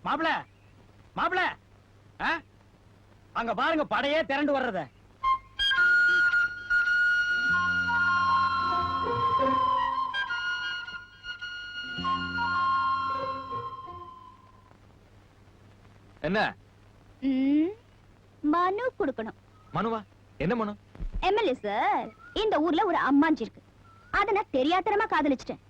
மாப்பிள மாப்பிள அங்க பாருங்க படையே திரண்டு வர்றத. என்ன மனு கொடுக்கணும். மனுவா? என்ன மனு? எம்எல்ஏ சார், இந்த ஊர்ல ஒரு அம்மாஞ்சி இருக்கு. அத நான் தெரியாத்தனமா காதலிச்சிட்டேன்.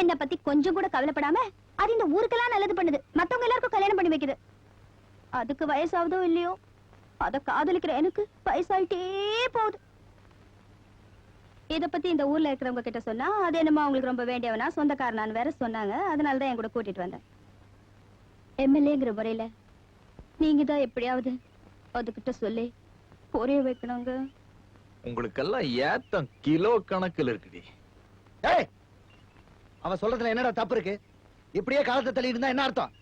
என்ன பத்தி கொஞ்சம் கூட கவலைப்படாம அது இந்த ஊருக்கெல்லாம் நல்லது பண்ணுது. மத்தவங்க எல்லாருக்கும் கல்யாணம் பண்ணி வைக்குது. அதுக்கு வயசாவதோ இல்லையோ, அத காதலிக்கிற எனக்கு வயசாயிட்டே போகுது. இத பத்தி இந்த ஊர்ல இருக்கிறவங்க கிட்ட சொன்னா அது என்னமோ அவங்களுக்கு ரொம்ப வேண்டியவனா சொந்தக்காரனான்னு வேற சொன்னாங்க. அதனாலதான் என் கூட கூட்டிட்டு வந்தேன். எம்எல்ஏங்கிற முறையில நீங்க தான் எப்படியாவது அதுகிட்ட சொல்லி புரிய வைக்கணுங்க. உங்களுக்கெல்லாம் ஏத்தம் கிலோ கணக்கில் இருக்குடி. அவன் சொல்றதுல என்னடா தப்பு இருக்கு? இப்படியே காலத்தை தள்ளிட்டு இருந்தா என்ன அர்த்தம்?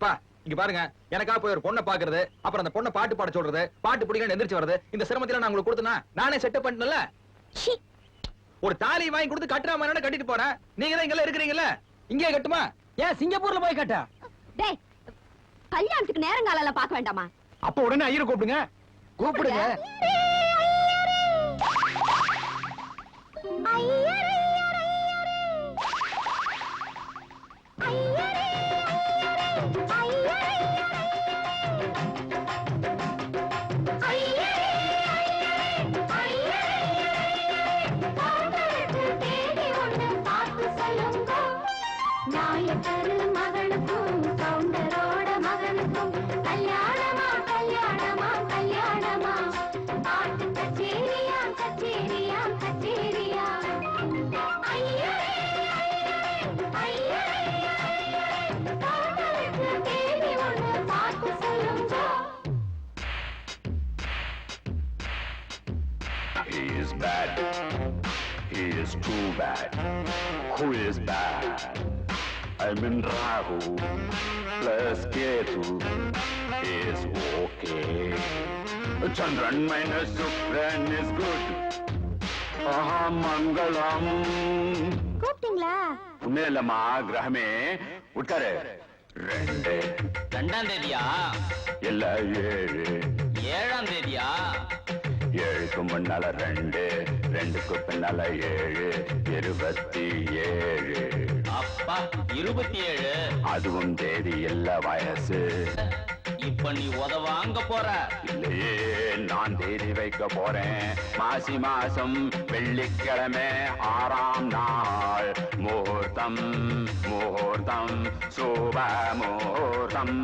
பா இங்க பாருங்க, எனக்கா போய் ஒரு பொண்ணை பாக்குறது, அப்புறம் அந்த பொண்ணை பாட்டு பாட சொல்றது, பாட்டு பிடிக்கணும் எந்திரிச்சு வருது, இந்த சிரமத்தில நான் உங்களுக்கு கொடுத்தனா நானே செட்டப் பண்ணல. ஒரு தாலி வாங்கி கொடுத்து கட்டுற மாதிரி கட்டிட்டு போறேன். நீங்க தான் இங்கெல்லாம் இருக்கிறீங்கல்ல, இங்கே கட்டுமா? ஏன் சிங்கப்பூர்ல போய் கட்ட? டேய், கல்யாணத்துக்கு நேரங்கால பார்க்க வேண்டாமா? அப்ப உடனே ஐயரை கூப்பிடுங்க. கூப்பிடுங்க. He is bad. He is too bad. Who is bad? I'm in Rahu plus Ketu is okay. Chandran minus Shukran is good. Aha Mangalam. கூப்பிட்டீங்களா? உன்னேலமா கிரகமே உட்காரு. ரெண்டாம் தேதியா? இல்ல 7. 7ஆம் தேதியா? 7க்கு முன்னால 2, 2க்கு பின்னால 7, 27. அப்பா 27. அதுவும் தேதி இல்ல வயசு. இப்ப நீ உதவாங்க போற? இல்லையே, நான் தேதி வைக்க போறேன். மாசி மாசம் வெள்ளிக்கிழமை 6ஆம் நாள். முகூர்த்தம் முகூர்த்தம் சுப முகூர்த்தம்.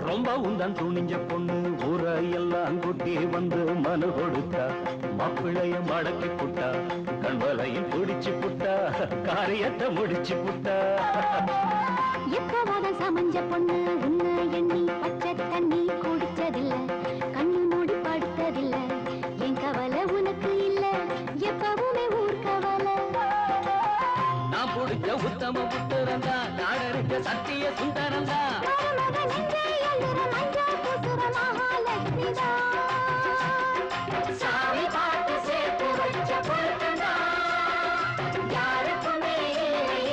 ரொம்ப உந்தான் துணிஞ்ச பொண்ணு ஊரையெல்லாம் கூட்டி வந்து மனு கொடுத்தா. மாப்பிள்ளைய மடக்கி புட்டா, கண்வலையும் பிடிச்சு புட்டா, காரியத்தை முடிச்சு புட்டா. எப்பவாத சமஞ்ச பொண்ணு உன்னை எண்ணி பச்சை தண்ணி குடிச்சதில்ல, கண்ணு மூடி படுத்ததில்ல. என் கவலை உனக்கு இல்ல, எப்பவுமே ஊர் கவலை. நான் பிடிச்ச உத்தம புத்திரந்தா, நாடறிஞ்ச சத்திய சுந்தரந்தா. சாமி பாட்டு சேர்த்து வச்ச பொருத்தந்தா, யாருக்குமே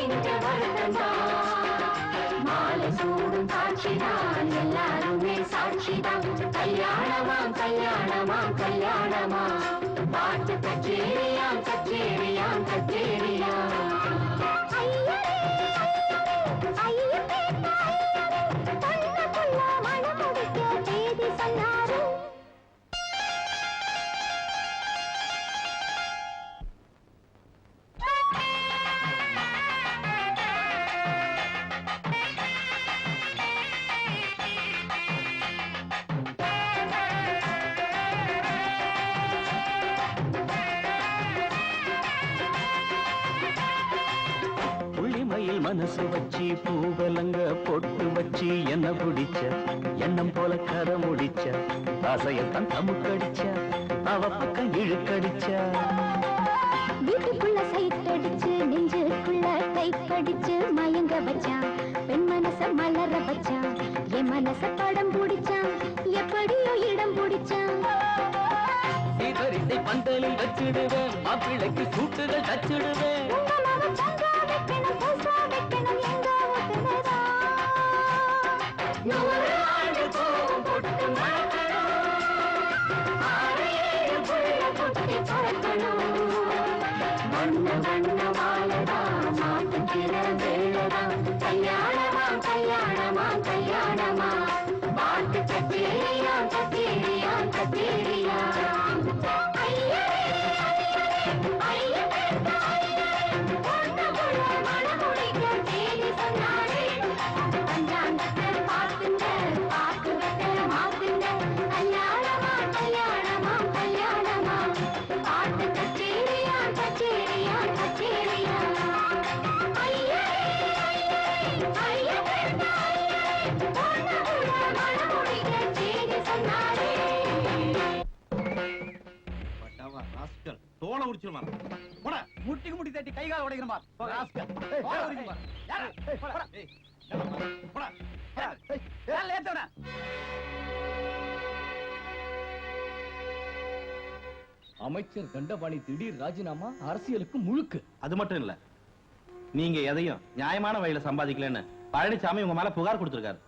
இங்க வருத்தந்தா. மாலை சூடும் சாட்சிதான், எல்லாருமே சாட்சிதான். கல்யாணமாம் கல்யாணமாம் கல்யாணமா, பாட்டு கச்சேரியாம் கச்சேரியாம் கச்சேரியாம். புள்ளிமயில் மனசு வச்சு பூவலங்க பொட்டு வச்சு என்ன பிடிச்ச, எண்ணம் போல கதை முடிச்ச. ஆசையத்தான் தமுக்கடிச்ச, அவ பக்கம் இழுக்கடிச்ச. வீட்டுக்குள்ள சைட் அடிச்சு, நெஞ்சுக்குள்ள டைட் அடிச்சு மயங்க வச்சான். பெண் மனச மலர வச்சான், என் மனச படம் பிடிச்சான். எப்படியோ இடம் பிடிச்சான். பணத்தை பந்தலில் வச்சிடுவேன் மாப்பிள்ளைக்கு சூட்டுகள் தச்சிடுவேன் உங்க மகன் சங்கா வைக்கணும் பூசா வைக்கணும் எங்க வீட்டுலதான். நூறு ஆண்டு பூவும் பொட்டு மணக்கணும். ஆறு ஏழு புள்ள குட்டி பிறக்கணும். வண்ண வண்ண வாழதான் மாட்டுக்கிற வேலைதான். கல்யாணமா கல்யாணமா கல்யாணமா பாட்டு கச்சேரியா கச்சேரியா கச்சேரியா. ஐயரே, ஐயரே, பொண்ணு புள்ள மணமுடிக்க தேதி சொன்னாரே. பஞ்சாங்கத்தை பார்த்துங்க, பாக்கு வெத்தல மாத்துங்க. கல்யாணமா கல்யாணமா கல்யாணமா பாட்டு கச்சேரியா கச்சேரியா கச்சேரியா. ஐயரே, ஐயரே, பொண்ணு புள்ள மணமுடிக்க தேதி சொன்னாரே. தோலை உரிச்சிருமா முட்டிக்கு முட்டி தட்டி கை கால உடைக்கிறமா அமைச்சர் தண்டபாணி திடீர் ராஜினாமா அரசியலுக்கு முழுக்கு. அது மட்டும் இல்ல, நீங்க எதையும் நியாயமான வழியில சம்பாதிக்கலன்னு பழனிசாமி உங்க மேல புகார் கொடுத்திருக்காரு.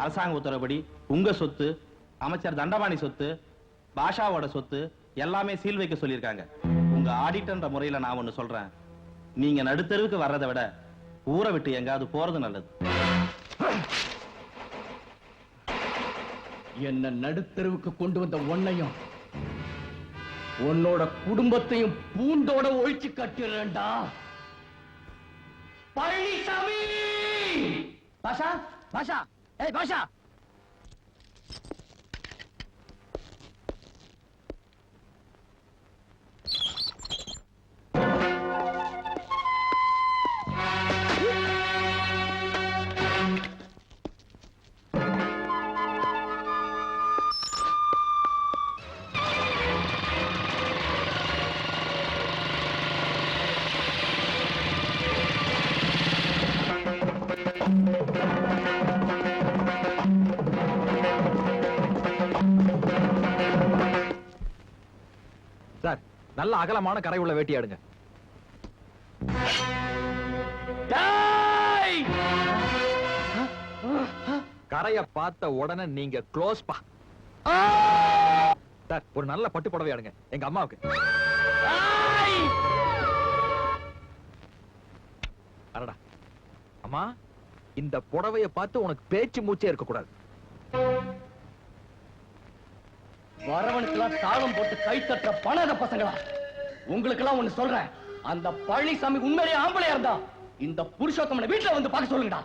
அரசாங்க உத்தரவுப்படி உங்க சொத்து, அமைச்சர் தண்டபாணி சொத்து, பாஷாவோட சொத்து எல்லாமே சீல் வைக்க சொல்லியிருக்காங்க. உங்க ஆடிட்டர்ன்ற முறையில நான் ஒண்ணு சொல்றேன், நீங்க நடுத்தருவுக்கு வர்றதை விட ஊரை விட்டு எங்காவது போறது நல்லது. என்ன நடுத்தருவுக்கு கொண்டு வந்த உன்னையும் உன்னோட குடும்பத்தையும் பூண்டோட ஒழிச்சு கட்டிடுறேன்டா பழனிசாமி. பாஷா பாஷா ஏய் பாஷா. சார், நல்ல அகலமான கரை உள்ள வேட்டி எடுங்க. கரைய பார்த்த உடனே நீங்க க்ளோஸ் பா. சார், ஒரு நல்ல பட்டு புடவை எடுங்க எங்க அம்மாவுக்கு. அடடா அம்மா, இந்த புடவைய பார்த்து உனக்கு பேச்சு மூச்சே இருக்க கூடாது. வரவனுக்கெல்லாம் தாளம் போட்டு கை தட்ட பணத பசங்களா, உங்களுக்கெல்லாம் ஒண்ணு சொல்றேன், அந்த பழனிசாமி உண்மையிலேயே ஆம்பளையா இருந்தா இந்த புருஷோத்தமனை வீட்டுல வந்து பார்க்க சொல்லுங்கடா.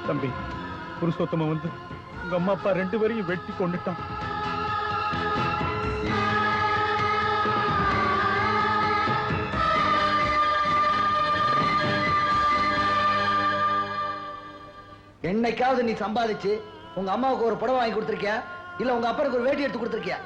தம்பி, புருஷோத்தமன் வந்து உங்க அம்மா அப்பா ரெண்டு பேரையும் வெட்டி கொண்டுட்டான். என்னைக்காவது நீ சம்பாதிச்சு உங்க அம்மாவுக்கு ஒரு புடவை வாங்கி கொடுத்திருக்கியா, இல்ல உங்க அப்பனுக்கு ஒரு வேட்டி எடுத்து கொடுத்திருக்கியா?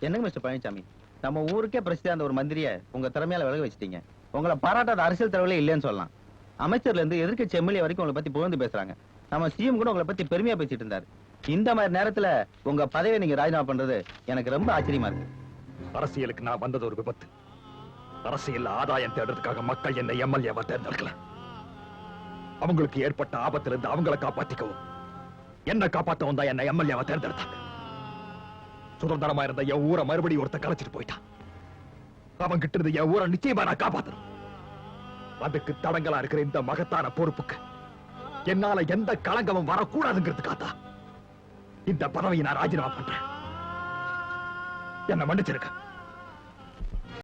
என்னங்க மிஸ்டர் பழனிசாமி, நம்ம ஊருக்கே பிரசித்தி அந்த ஒரு மந்திரிய உங்க திறமையால விலக வச்சிட்டீங்க. உங்களை பாராட்டாத அரசியல் தலைவர்களே இல்லைன்னு சொல்லலாம். அமைச்சர்ல இருந்து எதிர்க்கட்சி எம்எல்ஏ வரைக்கும் உங்களை பத்தி புகழ்ந்து பேசுறாங்க. நம்ம சிஎம் கூட உங்களை பத்தி பெருமையா பேசிட்டு இருந்தாரு. இந்த மாதிரி நேரத்துல உங்க பதவியை நீங்க ராஜினாமா பண்றது எனக்கு ரொம்ப ஆச்சரியமா இருக்கு. அரசியலுக்கு நான் வந்தது ஒரு விபத்து. அரசியல் ஆதாயம் தேடுறதுக்காக மக்கள் என்னை எம்எல்ஏவா தேர்ந்தெடுக்கல. அவங்களுக்கு ஏற்பட்ட ஆபத்துல இருந்து அவங்களை காப்பாத்திக்கவும் என்ன காப்பாத்தவும் தான் என்ன எம்எல்ஏவா தேர்ந்தெடுத்தாங்க. சுதந்திரமா இருந்த என் ஊரை மறுபடியும் ஒருத்த கலைச்சிட்டு போயிட்டான். அவன் கிட்ட இருந்து என் ஊரை நிச்சயமா நான் காப்பாத்தணும். அதுக்கு தடங்களா இருக்கிற இந்த மகத்தான பொறுப்புக்கு என்னால எந்த களங்கமும் வரக்கூடாதுங்கிறதுக்காக இந்த பதவியை நான் ராஜினாமா பண்றேன். என்ன மன்னிச்சிருக்க.